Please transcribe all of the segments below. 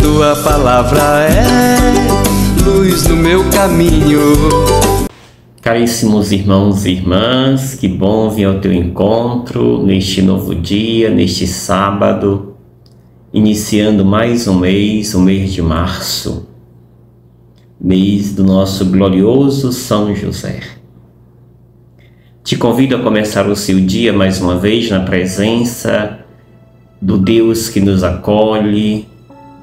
tua palavra é luz no meu caminho. Caríssimos irmãos e irmãs, que bom vir ao teu encontro neste novo dia, neste sábado, iniciando mais um mês, o mês de março, mês do nosso glorioso São José. Te convido a começar o seu dia mais uma vez na presença do Deus que nos acolhe,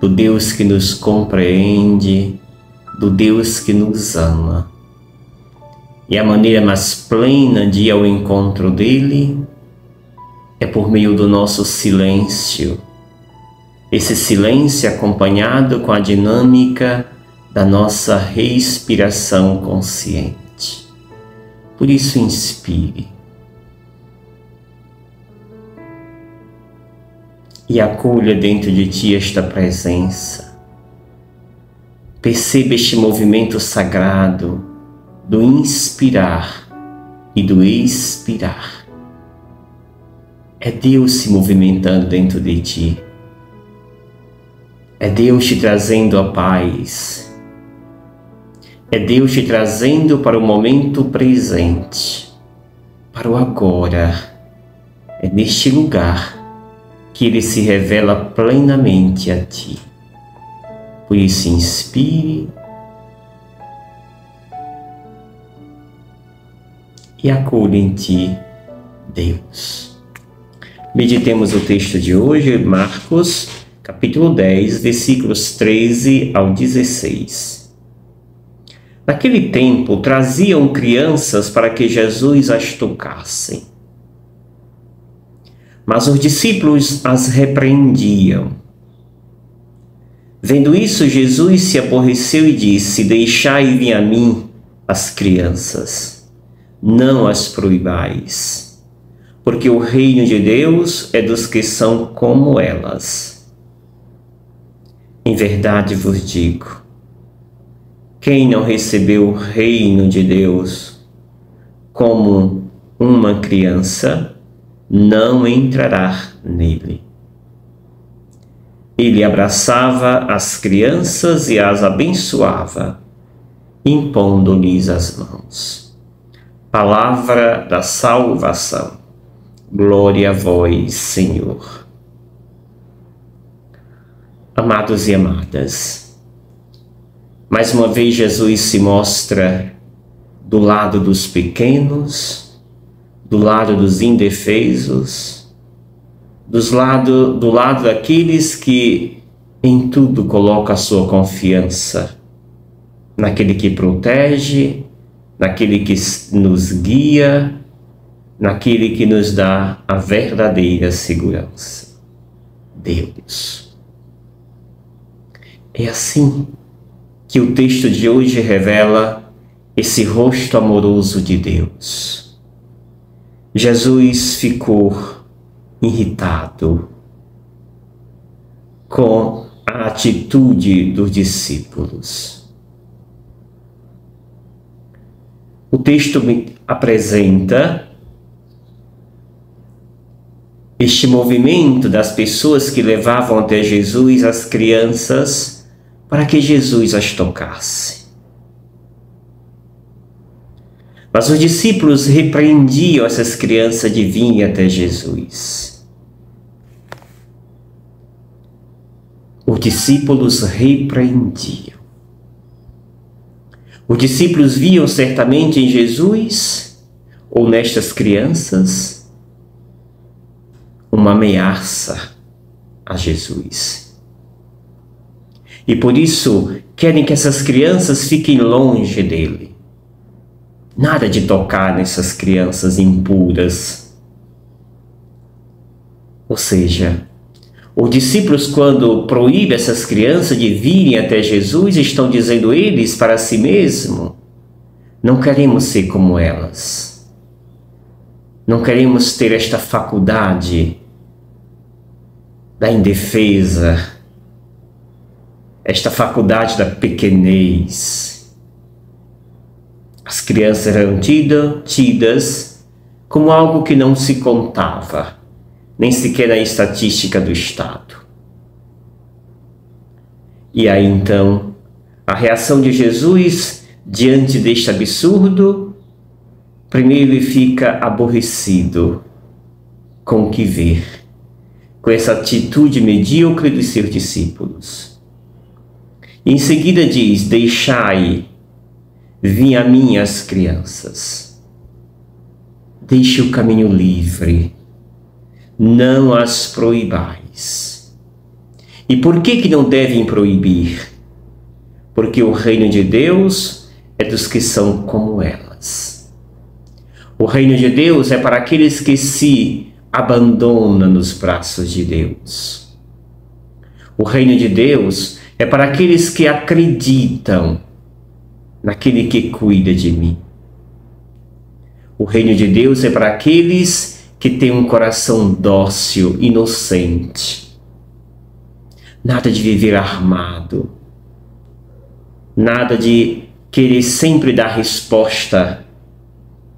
do Deus que nos compreende, do Deus que nos ama. E a maneira mais plena de ir ao encontro dele é por meio do nosso silêncio. Esse silêncio acompanhado com a dinâmica da nossa respiração consciente. Por isso, inspire e acolha dentro de ti esta presença. Perceba este movimento sagrado do inspirar e do expirar. É Deus se movimentando dentro de ti. É Deus te trazendo a paz. É Deus te trazendo para o momento presente, para o agora. É neste lugar que Ele se revela plenamente a ti. Por isso, inspire e acolha em ti Deus. Meditemos o texto de hoje, Marcos, capítulo 10, versículos 13 ao 16. Naquele tempo, traziam crianças para que Jesus as tocasse. Mas os discípulos as repreendiam. Vendo isso, Jesus se aborreceu e disse: Deixai vir a mim as crianças. Não as proibais, porque o reino de Deus é dos que são como elas. Em verdade vos digo, quem não recebeu o reino de Deus como uma criança, não entrará nele. Ele abraçava as crianças e as abençoava, impondo-lhes as mãos. Palavra da salvação. Glória a vós, Senhor. Amados e amadas, mais uma vez Jesus se mostra do lado dos pequenos, do lado dos indefesos, do lado daqueles que em tudo colocam a sua confiança, naquele que protege, naquele que nos guia, naquele que nos dá a verdadeira segurança. Deus. É assim que o texto de hoje revela esse rosto amoroso de Deus. Jesus ficou irritado com a atitude dos discípulos. O texto me apresenta este movimento das pessoas que levavam até Jesus as crianças para que Jesus as tocasse. Mas os discípulos repreendiam essas crianças de virem até Jesus. Os discípulos repreendiam. Os discípulos viam certamente em Jesus, ou nestas crianças, uma ameaça a Jesus. E por isso querem que essas crianças fiquem longe dele. Nada de tocar nessas crianças impuras. Ou seja, os discípulos, quando proíbem essas crianças de virem até Jesus, estão dizendo eles para si mesmos: não queremos ser como elas. Não queremos ter esta faculdade da indefesa, esta faculdade da pequenez. As crianças eram tidas como algo que não se contava, nem sequer na estatística do Estado. E aí então, a reação de Jesus diante deste absurdo, primeiro ele fica aborrecido com o que vê, com essa atitude medíocre dos seus discípulos. Em seguida diz: deixai vir a mim as crianças. Deixe o caminho livre, não as proibais. E por que não devem proibir? Porque o reino de Deus é dos que são como elas. O reino de Deus é para aqueles que se abandonam nos braços de Deus. O reino de Deus é para aqueles que acreditam naquele que cuida de mim. O reino de Deus é para aqueles que têm um coração dócil, inocente. Nada de viver armado. Nada de querer sempre dar resposta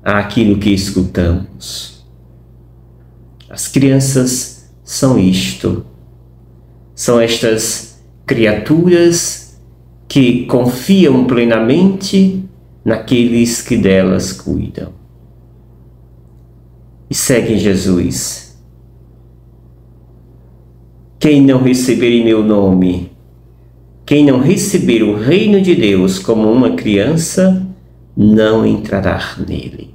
àquilo que escutamos. As crianças são isto. São estas criaturas que confiam plenamente naqueles que delas cuidam. E seguem Jesus. Quem não receber em meu nome, quem não receber o reino de Deus como uma criança, não entrará nele.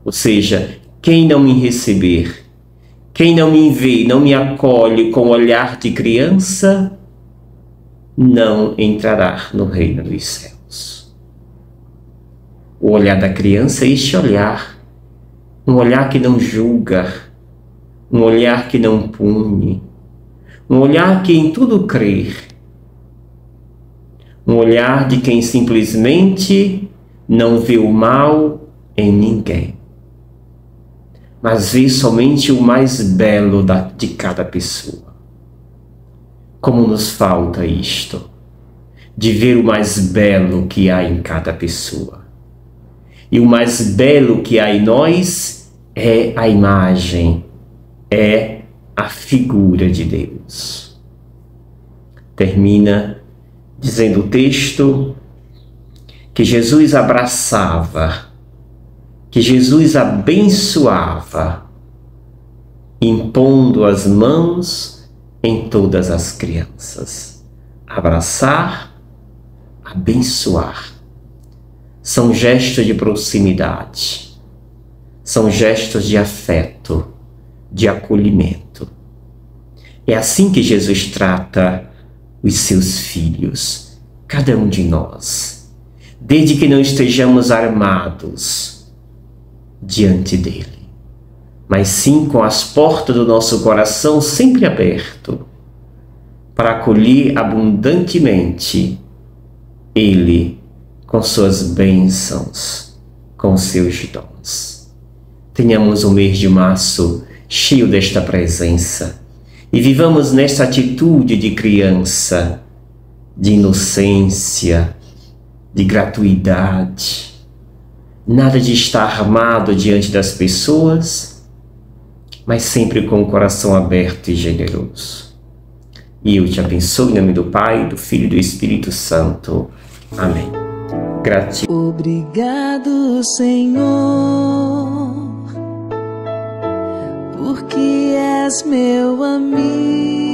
Ou seja, quem não me receber, quem não me vê, não me acolhe com o olhar de criança, não entrará no reino dos céus. O olhar da criança é este olhar, um olhar que não julga, um olhar que não pune, um olhar que em tudo crê, um olhar de quem simplesmente não vê o mal em ninguém, mas vê somente o mais belo de cada pessoa. Como nos falta isto, de ver o mais belo que há em cada pessoa. E o mais belo que há em nós é a imagem, é a figura de Deus. Termina dizendo o texto que Jesus abraçava, que Jesus abençoava, impondo as mãos em todas as crianças. Abraçar, abençoar. São gestos de proximidade, são gestos de afeto, de acolhimento. É assim que Jesus trata os seus filhos, cada um de nós, desde que não estejamos armados diante dele, mas sim com as portas do nosso coração sempre aberto, para acolher abundantemente ele com suas bênçãos, com seus dons. Tenhamos um mês de março cheio desta presença e vivamos nesta atitude de criança, de inocência, de gratuidade. Nada de estar armado diante das pessoas, mas sempre com o coração aberto e generoso. E eu te abençoo em nome do Pai, do Filho e do Espírito Santo. Amém. Gratidão. Obrigado, Senhor, porque és meu amigo.